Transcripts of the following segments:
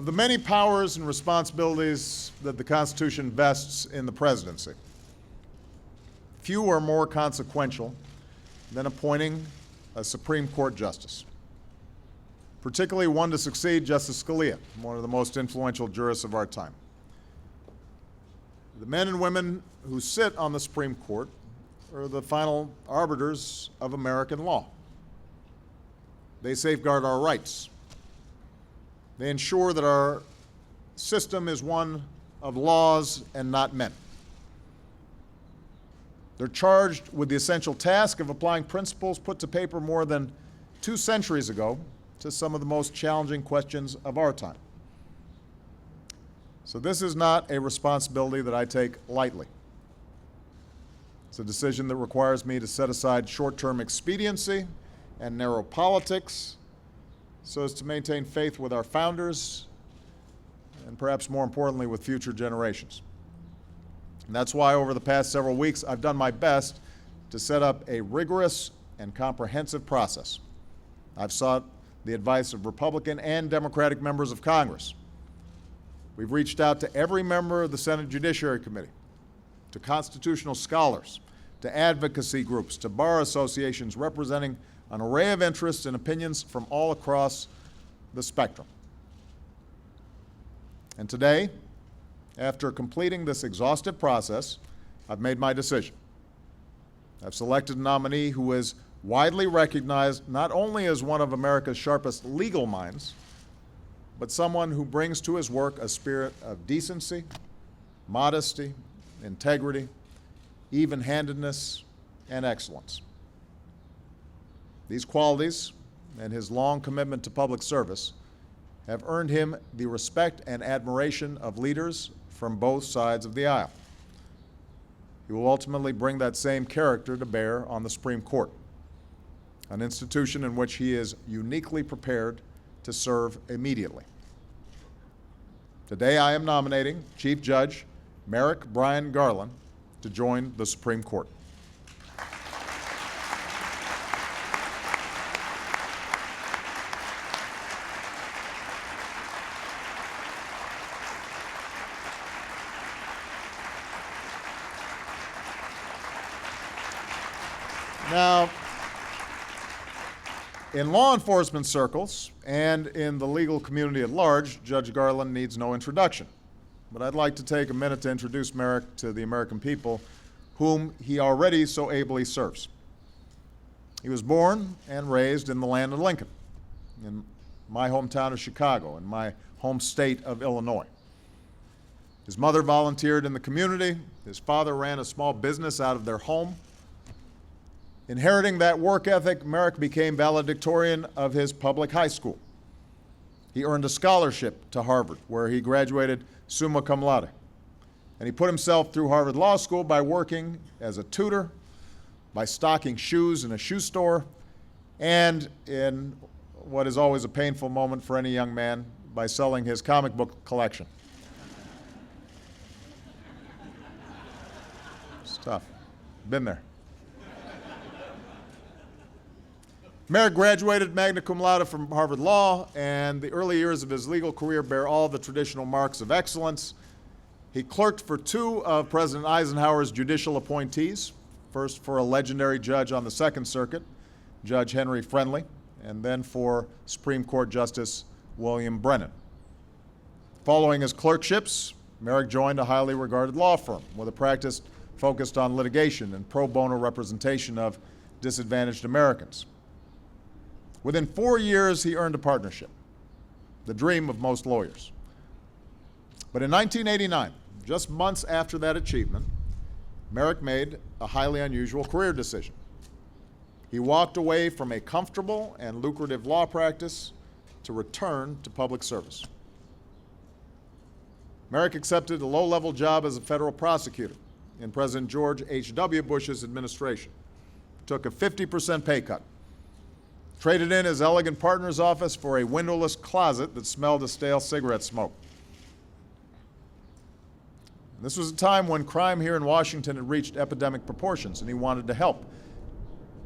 Of the many powers and responsibilities that the Constitution vests in the presidency, few are more consequential than appointing a Supreme Court justice, particularly one to succeed Justice Scalia, one of the most influential jurists of our time. The men and women who sit on the Supreme Court are the final arbiters of American law. They safeguard our rights. They ensure that our system is one of laws and not men. They're charged with the essential task of applying principles put to paper more than 2 centuries ago to some of the most challenging questions of our time. So this is not a responsibility that I take lightly. It's a decision that requires me to set aside short-term expediency and narrow politics so as to maintain faith with our founders and perhaps more importantly with future generations. And that's why over the past several weeks I've done my best to set up a rigorous and comprehensive process. I've sought the advice of Republican and Democratic members of Congress. We've reached out to every member of the Senate Judiciary Committee, to constitutional scholars, to advocacy groups, to bar associations representing an array of interests and opinions from all across the spectrum. And today, after completing this exhaustive process, I've made my decision. I've selected a nominee who is widely recognized not only as one of America's sharpest legal minds, but someone who brings to his work a spirit of decency, modesty, integrity, even-handedness, and excellence. These qualities and his long commitment to public service have earned him the respect and admiration of leaders from both sides of the aisle. He will ultimately bring that same character to bear on the Supreme Court, an institution in which he is uniquely prepared to serve immediately. Today I am nominating Chief Judge Merrick Brian Garland to join the Supreme Court. Now, in law enforcement circles and in the legal community at large, Judge Garland needs no introduction. But I'd like to take a minute to introduce Merrick to the American people whom he already so ably serves. He was born and raised in the land of Lincoln, in my hometown of Chicago, in my home state of Illinois. His mother volunteered in the community. His father ran a small business out of their home. Inheriting that work ethic, Merrick became valedictorian of his public high school. He earned a scholarship to Harvard, where he graduated summa cum laude. And he put himself through Harvard Law School by working as a tutor, by stocking shoes in a shoe store, and in what is always a painful moment for any young man, by selling his comic book collection. It's tough. Been there. Merrick graduated magna cum laude from Harvard Law, and the early years of his legal career bear all the traditional marks of excellence. He clerked for 2 of President Eisenhower's judicial appointees, first for a legendary judge on the Second Circuit, Judge Henry Friendly, and then for Supreme Court Justice William Brennan. Following his clerkships, Merrick joined a highly regarded law firm with a practice focused on litigation and pro bono representation of disadvantaged Americans. Within 4 years, he earned a partnership, the dream of most lawyers. But in 1989, just months after that achievement, Merrick made a highly unusual career decision. He walked away from a comfortable and lucrative law practice to return to public service. Merrick accepted a low-level job as a federal prosecutor in President George H.W. Bush's administration, took a 50% pay cut, traded in his elegant partner's office for a windowless closet that smelled of stale cigarette smoke. This was a time when crime here in Washington had reached epidemic proportions, and he wanted to help.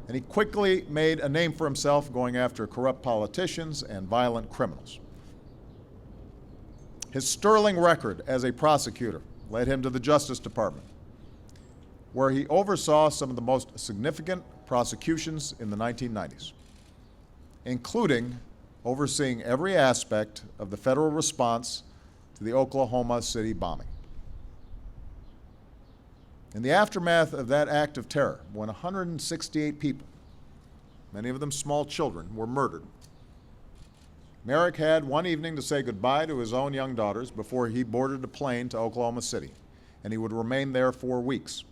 And he quickly made a name for himself going after corrupt politicians and violent criminals. His sterling record as a prosecutor led him to the Justice Department, where he oversaw some of the most significant prosecutions in the 1990s, including overseeing every aspect of the federal response to the Oklahoma City bombing. In the aftermath of that act of terror, when 168 people, many of them small children, were murdered, Merrick had one evening to say goodbye to his own young daughters before he boarded a plane to Oklahoma City, and he would remain there for weeks.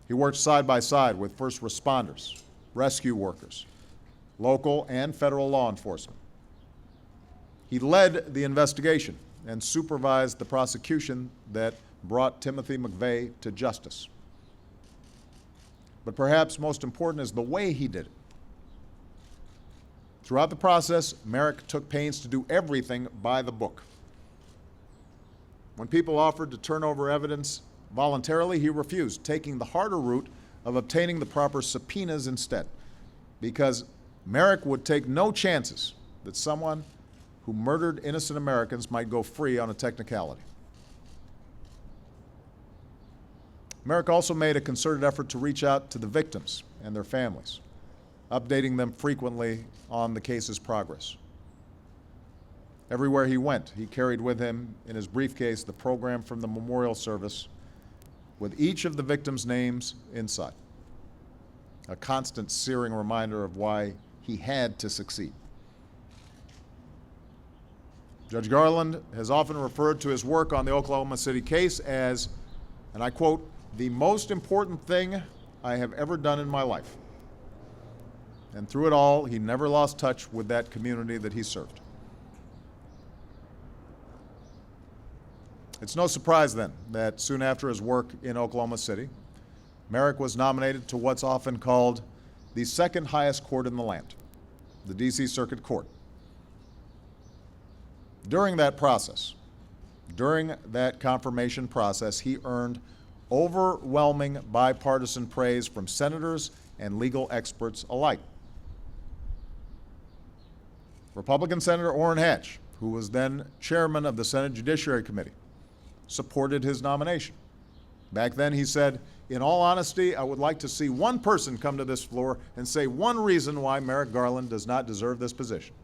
He worked side by side with first responders, rescue workers, local and federal law enforcement. He led the investigation and supervised the prosecution that brought Timothy McVeigh to justice. But perhaps most important is the way he did it. Throughout the process, Merrick took pains to do everything by the book. When people offered to turn over evidence voluntarily, he refused, taking the harder route of obtaining the proper subpoenas instead, because Merrick would take no chances that someone who murdered innocent Americans might go free on a technicality. Merrick also made a concerted effort to reach out to the victims and their families, updating them frequently on the case's progress. Everywhere he went, he carried with him in his briefcase the program from the memorial service with each of the victims' names inside, a constant searing reminder of why he had to succeed. Judge Garland has often referred to his work on the Oklahoma City case as, and I quote, "the most important thing I have ever done in my life." And through it all, he never lost touch with that community that he served. It's no surprise then that soon after his work in Oklahoma City, Merrick was nominated to what's often called the second highest court in the land, the D.C. Circuit Court. During that confirmation process, he earned overwhelming bipartisan praise from senators and legal experts alike. Republican Senator Orrin Hatch, who was then chairman of the Senate Judiciary Committee, supported his nomination. Back then he said, "In all honesty, I would like to see one person come to this floor and say one reason why Merrick Garland does not deserve this position."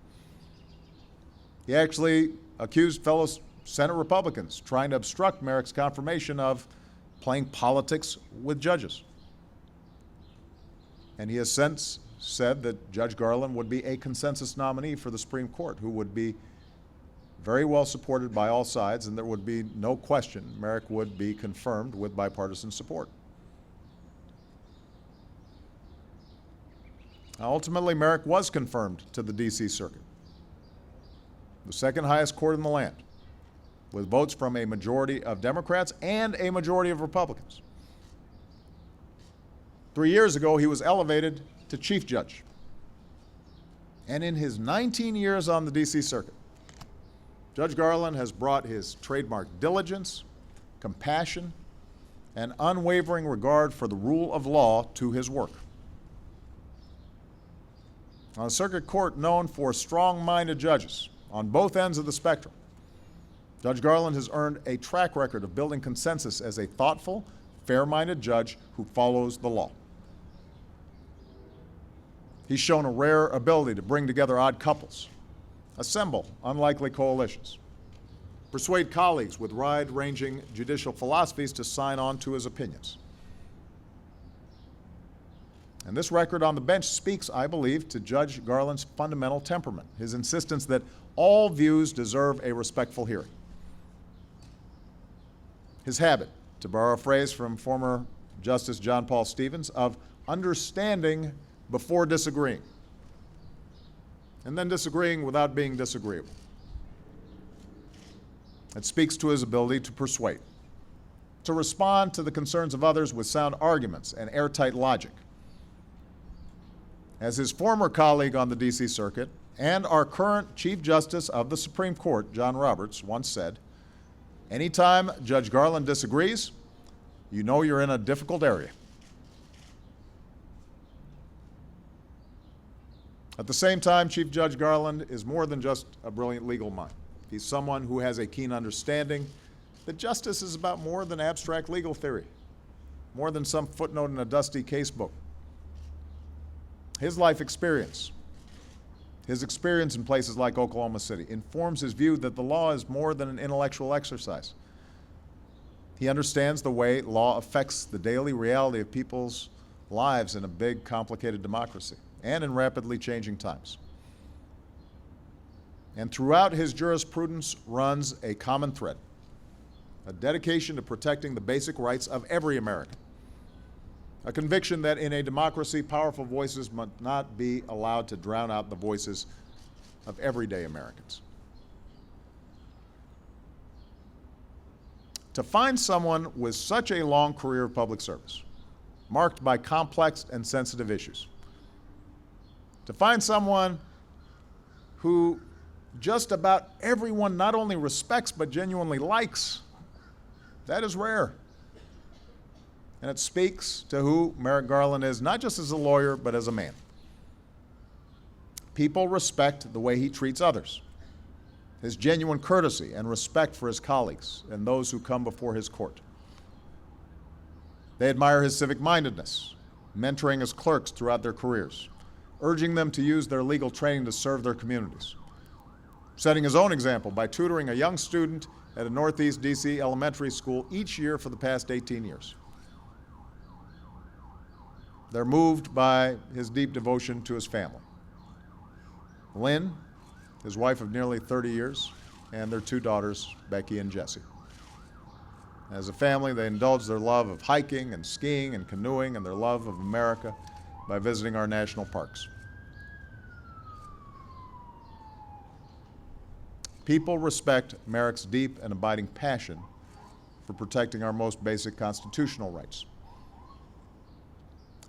He actually accused fellow Senate Republicans trying to obstruct Merrick's confirmation of playing politics with judges. And he has since said that Judge Garland would be a consensus nominee for the Supreme Court, who would be very well supported by all sides, and there would be no question Merrick would be confirmed with bipartisan support. Now, ultimately, Merrick was confirmed to the D.C. Circuit, the second highest court in the land, with votes from a majority of Democrats and a majority of Republicans. 3 years ago, he was elevated to Chief Judge. And in his 19 years on the D.C. Circuit, Judge Garland has brought his trademark diligence, compassion, and unwavering regard for the rule of law to his work. On a circuit court known for strong-minded judges on both ends of the spectrum, Judge Garland has earned a track record of building consensus as a thoughtful, fair-minded judge who follows the law. He's shown a rare ability to bring together odd couples, assemble unlikely coalitions, persuade colleagues with wide-ranging judicial philosophies to sign on to his opinions. And this record on the bench speaks, I believe, to Judge Garland's fundamental temperament, his insistence that all views deserve a respectful hearing. His habit, to borrow a phrase from former Justice John Paul Stevens, of understanding before disagreeing, and then disagreeing without being disagreeable. It speaks to his ability to persuade, to respond to the concerns of others with sound arguments and airtight logic. As his former colleague on the D.C. Circuit and our current Chief Justice of the Supreme Court, John Roberts, once said, "Anytime Judge Garland disagrees, you know you're in a difficult area." At the same time, Chief Judge Garland is more than just a brilliant legal mind. He's someone who has a keen understanding that justice is about more than abstract legal theory, more than some footnote in a dusty casebook. His life experience, his experience in places like Oklahoma City, informs his view that the law is more than an intellectual exercise. He understands the way law affects the daily reality of people's lives in a big, complicated democracy and in rapidly changing times. And throughout his jurisprudence runs a common thread, a dedication to protecting the basic rights of every American, a conviction that in a democracy, powerful voices must not be allowed to drown out the voices of everyday Americans. To find someone with such a long career of public service, marked by complex and sensitive issues, to find someone who just about everyone not only respects but genuinely likes, that is rare. And it speaks to who Merrick Garland is, not just as a lawyer, but as a man. People respect the way he treats others, his genuine courtesy and respect for his colleagues and those who come before his court. They admire his civic-mindedness, mentoring his clerks throughout their careers, urging them to use their legal training to serve their communities, setting his own example by tutoring a young student at a Northeast DC elementary school each year for the past 18 years. They're moved by his deep devotion to his family. Lynn, his wife of nearly 30 years, and their two daughters, Becky and Jessie. As a family, they indulge their love of hiking and skiing and canoeing and their love of America by visiting our national parks. People respect Merrick's deep and abiding passion for protecting our most basic constitutional rights.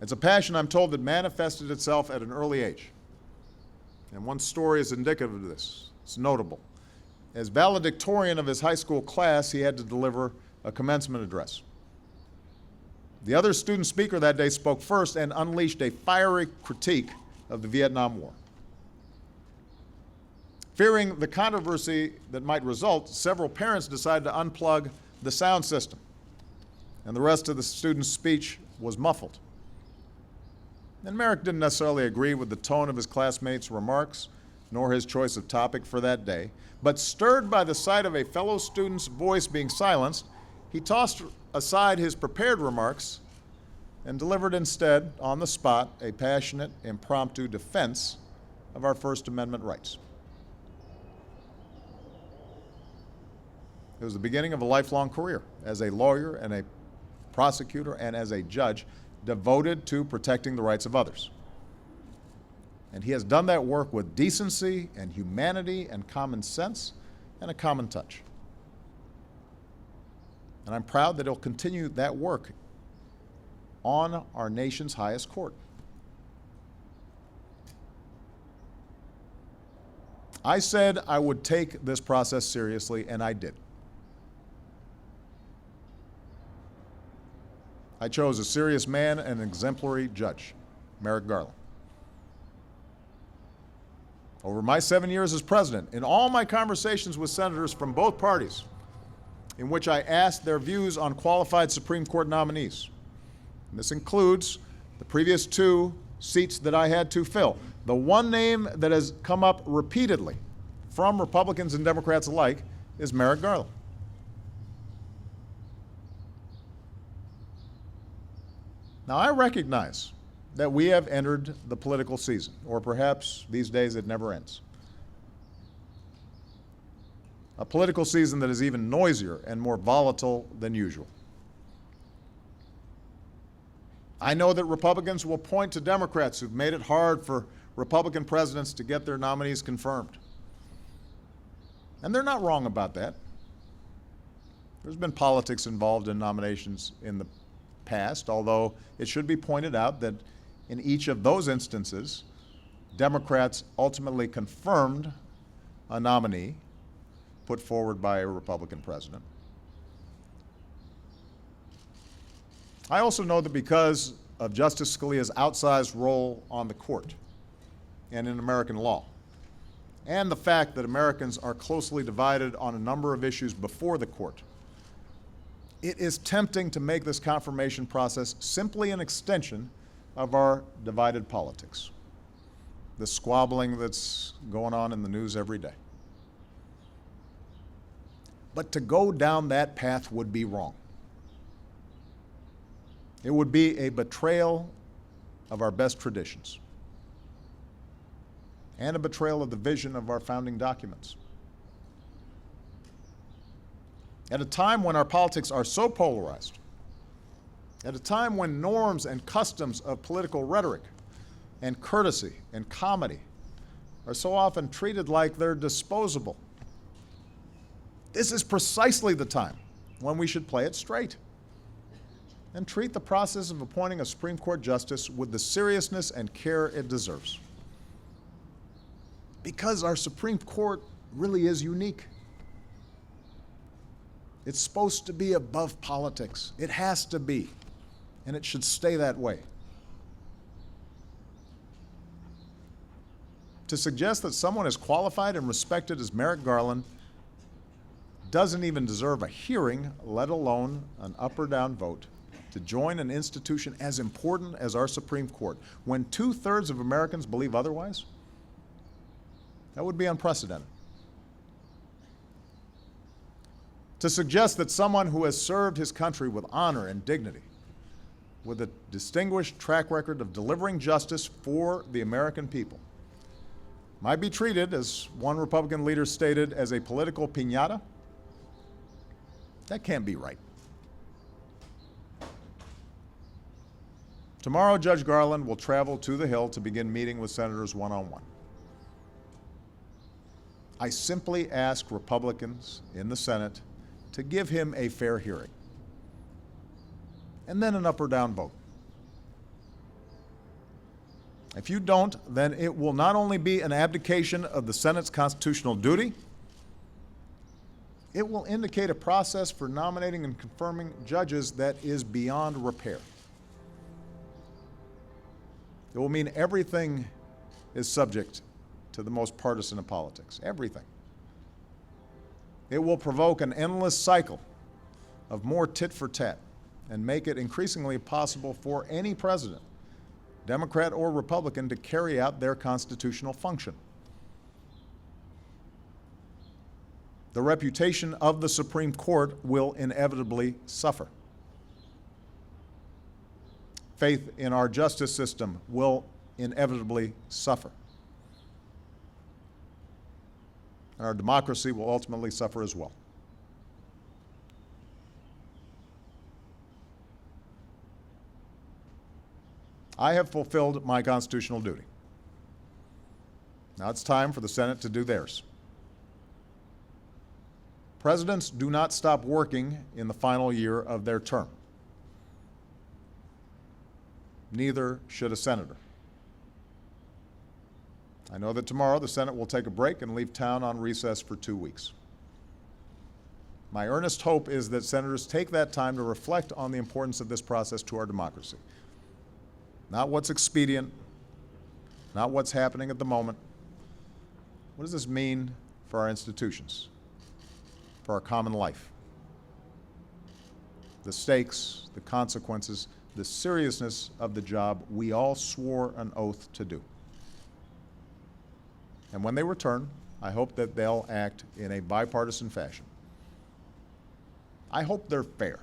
It's a passion, I'm told, that manifested itself at an early age. And one story is indicative of this. It's notable. As valedictorian of his high school class, he had to deliver a commencement address. The other student speaker that day spoke first and unleashed a fiery critique of the Vietnam War. Fearing the controversy that might result, several parents decided to unplug the sound system, and the rest of the student's speech was muffled. And Merrick didn't necessarily agree with the tone of his classmates' remarks, nor his choice of topic for that day, but stirred by the sight of a fellow student's voice being silenced, he tossed aside his prepared remarks and delivered instead, on the spot, a passionate, impromptu defense of our First Amendment rights. It was the beginning of a lifelong career as a lawyer and a prosecutor and as a judge devoted to protecting the rights of others. And he has done that work with decency and humanity and common sense and a common touch. And I'm proud that he'll continue that work on our nation's highest court. I said I would take this process seriously, and I did. I chose a serious man and an exemplary judge, Merrick Garland. Over my 7 years as president, in all my conversations with senators from both parties, in which I asked their views on qualified Supreme Court nominees, and this includes the previous 2 seats that I had to fill, the one name that has come up repeatedly from Republicans and Democrats alike is Merrick Garland. Now, I recognize that we have entered the political season, or perhaps these days it never ends. A political season that is even noisier and more volatile than usual. I know that Republicans will point to Democrats who've made it hard for Republican presidents to get their nominees confirmed. And they're not wrong about that. There's been politics involved in nominations in the past, although it should be pointed out that in each of those instances, Democrats ultimately confirmed a nominee put forward by a Republican president. I also know that because of Justice Scalia's outsized role on the court and in American law, and the fact that Americans are closely divided on a number of issues before the court, it is tempting to make this confirmation process simply an extension of our divided politics, the squabbling that's going on in the news every day. But to go down that path would be wrong. It would be a betrayal of our best traditions and a betrayal of the vision of our founding documents. At a time when our politics are so polarized, at a time when norms and customs of political rhetoric and courtesy and comedy are so often treated like they're disposable, this is precisely the time when we should play it straight and treat the process of appointing a Supreme Court justice with the seriousness and care it deserves. Because our Supreme Court really is unique. It's supposed to be above politics. It has to be, and it should stay that way. To suggest that someone as qualified and respected as Merrick Garland doesn't even deserve a hearing, let alone an up or down vote, to join an institution as important as our Supreme Court, when 2/3 of Americans believe otherwise, that would be unprecedented. To suggest that someone who has served his country with honor and dignity, with a distinguished track record of delivering justice for the American people, might be treated, as one Republican leader stated, as a political piñata, that can't be right. Tomorrow, Judge Garland will travel to the Hill to begin meeting with senators one-on-one. I simply ask Republicans in the Senate to give him a fair hearing, and then an up or down vote. If you don't, then it will not only be an abdication of the Senate's constitutional duty, it will indicate a process for nominating and confirming judges that is beyond repair. It will mean everything is subject to the most partisan of politics, everything. It will provoke an endless cycle of more tit for tat and make it increasingly possible for any president, Democrat or Republican, to carry out their constitutional function. The reputation of the Supreme Court will inevitably suffer. Faith in our justice system will inevitably suffer. And our democracy will ultimately suffer as well. I have fulfilled my constitutional duty. Now it's time for the Senate to do theirs. Presidents do not stop working in the final year of their term. Neither should a senator. I know that tomorrow the Senate will take a break and leave town on recess for 2 weeks. My earnest hope is that senators take that time to reflect on the importance of this process to our democracy. Not what's expedient, not what's happening at the moment. What does this mean for our institutions, for our common life? The stakes, the consequences, the seriousness of the job we all swore an oath to do. And when they return, I hope that they'll act in a bipartisan fashion. I hope they're fair.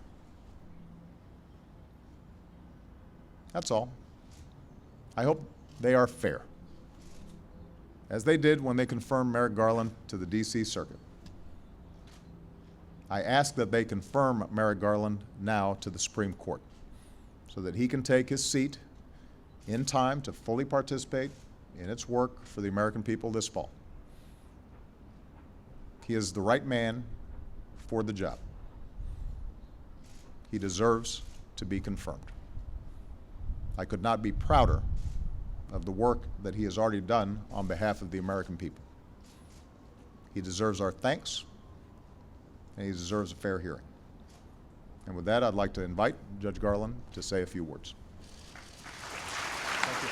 That's all. I hope they are fair, as they did when they confirmed Merrick Garland to the D.C. Circuit. I ask that they confirm Merrick Garland now to the Supreme Court, so that he can take his seat in time to fully participate in its work for the American people this fall. He is the right man for the job. He deserves to be confirmed. I could not be prouder of the work that he has already done on behalf of the American people. He deserves our thanks, and he deserves a fair hearing. And with that, I'd like to invite Judge Garland to say a few words. Thank you.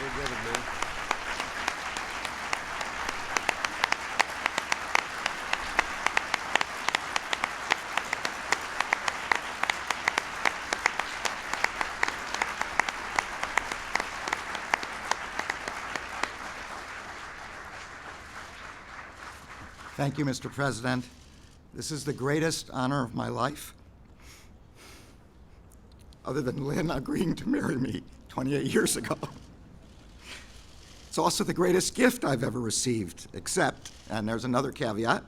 We'll get it, man. Thank you, Mr. President. This is the greatest honor of my life, other than Lynn agreeing to marry me 28 years ago. It's also the greatest gift I've ever received, except, and there's another caveat,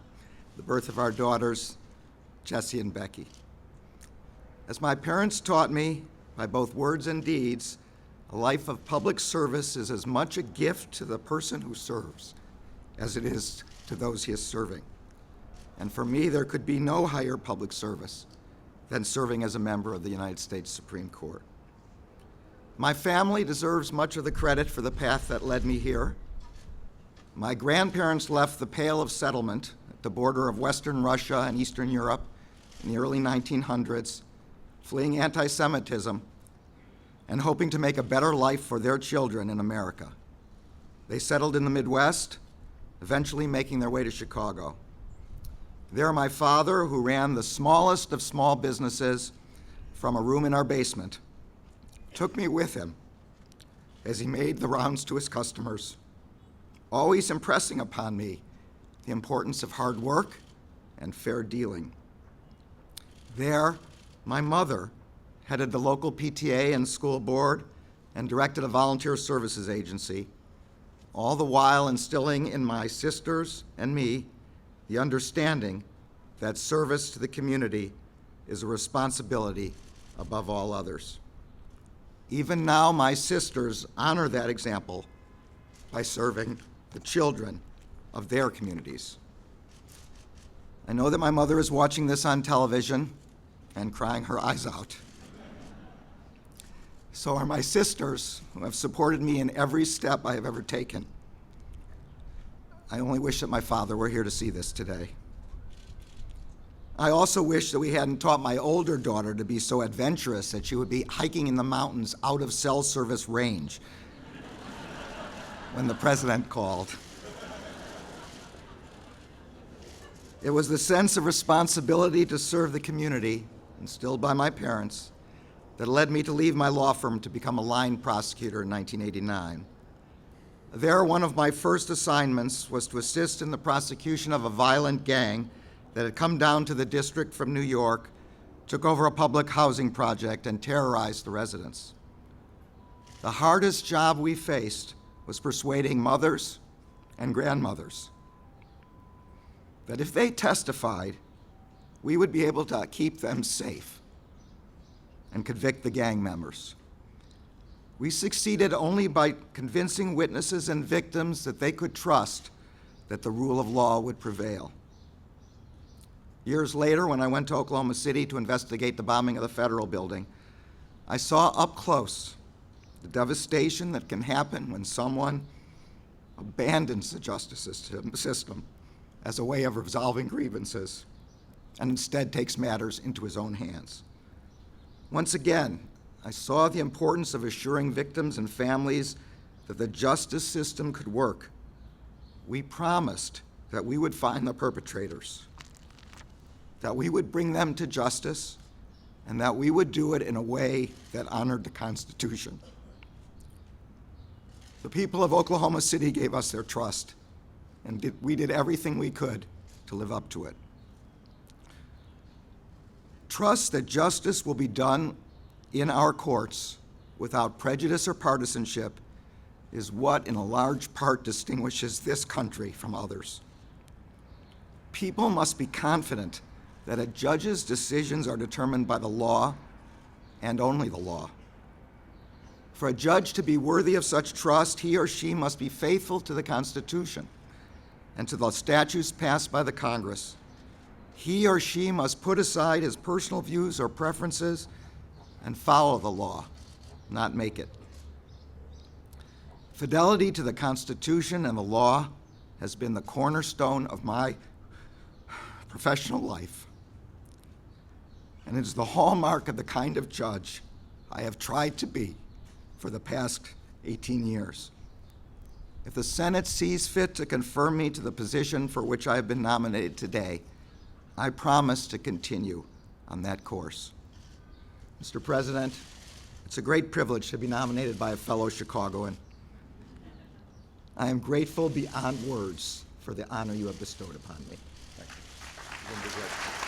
the birth of our daughters, Jessie and Becky. As my parents taught me, by both words and deeds, a life of public service is as much a gift to the person who serves as it is to those he is serving. And for me, there could be no higher public service than serving as a member of the United States Supreme Court. My family deserves much of the credit for the path that led me here. My grandparents left the Pale of Settlement at the border of Western Russia and Eastern Europe in the early 1900s, fleeing anti-Semitism and hoping to make a better life for their children in America. They settled in the Midwest, eventually making their way to Chicago. There, my father, who ran the smallest of small businesses from a room in our basement, took me with him as he made the rounds to his customers, always impressing upon me the importance of hard work and fair dealing. There, my mother headed the local PTA and school board and directed a volunteer services agency, all the while instilling in my sisters and me the understanding that service to the community is a responsibility above all others. Even now, my sisters honor that example by serving the children of their communities. I know that my mother is watching this on television and crying her eyes out. So are my sisters, who have supported me in every step I have ever taken. I only wish that my father were here to see this today. I also wish that we hadn't taught my older daughter to be so adventurous that she would be hiking in the mountains out of cell service range when the president called. It was the sense of responsibility to serve the community, instilled by my parents, that led me to leave my law firm to become a line prosecutor in 1989. There, one of my first assignments was to assist in the prosecution of a violent gang that had come down to the district from New York, took over a public housing project, and terrorized the residents. The hardest job we faced was persuading mothers and grandmothers that if they testified, we would be able to keep them safe and convict the gang members. We succeeded only by convincing witnesses and victims that they could trust that the rule of law would prevail. Years later, when I went to Oklahoma City to investigate the bombing of the Federal Building, I saw up close the devastation that can happen when someone abandons the justice system as a way of resolving grievances and instead takes matters into his own hands. Once again, I saw the importance of assuring victims and families that the justice system could work. We promised that we would find the perpetrators, that we would bring them to justice, and that we would do it in a way that honored the Constitution. The people of Oklahoma City gave us their trust, and we did everything we could to live up to it. Trust that justice will be done in our courts without prejudice or partisanship is what, in a large part, distinguishes this country from others. People must be confident that a judge's decisions are determined by the law and only the law. For a judge to be worthy of such trust, he or she must be faithful to the Constitution and to the statutes passed by the Congress. He or she must put aside his personal views or preferences and follow the law, not make it. Fidelity to the Constitution and the law has been the cornerstone of my professional life, and it is the hallmark of the kind of judge I have tried to be for the past 18 years. If the Senate sees fit to confirm me to the position for which I have been nominated today, I promise to continue on that course. Mr. President, it's a great privilege to be nominated by a fellow Chicagoan. I am grateful beyond words for the honor you have bestowed upon me. Thank you.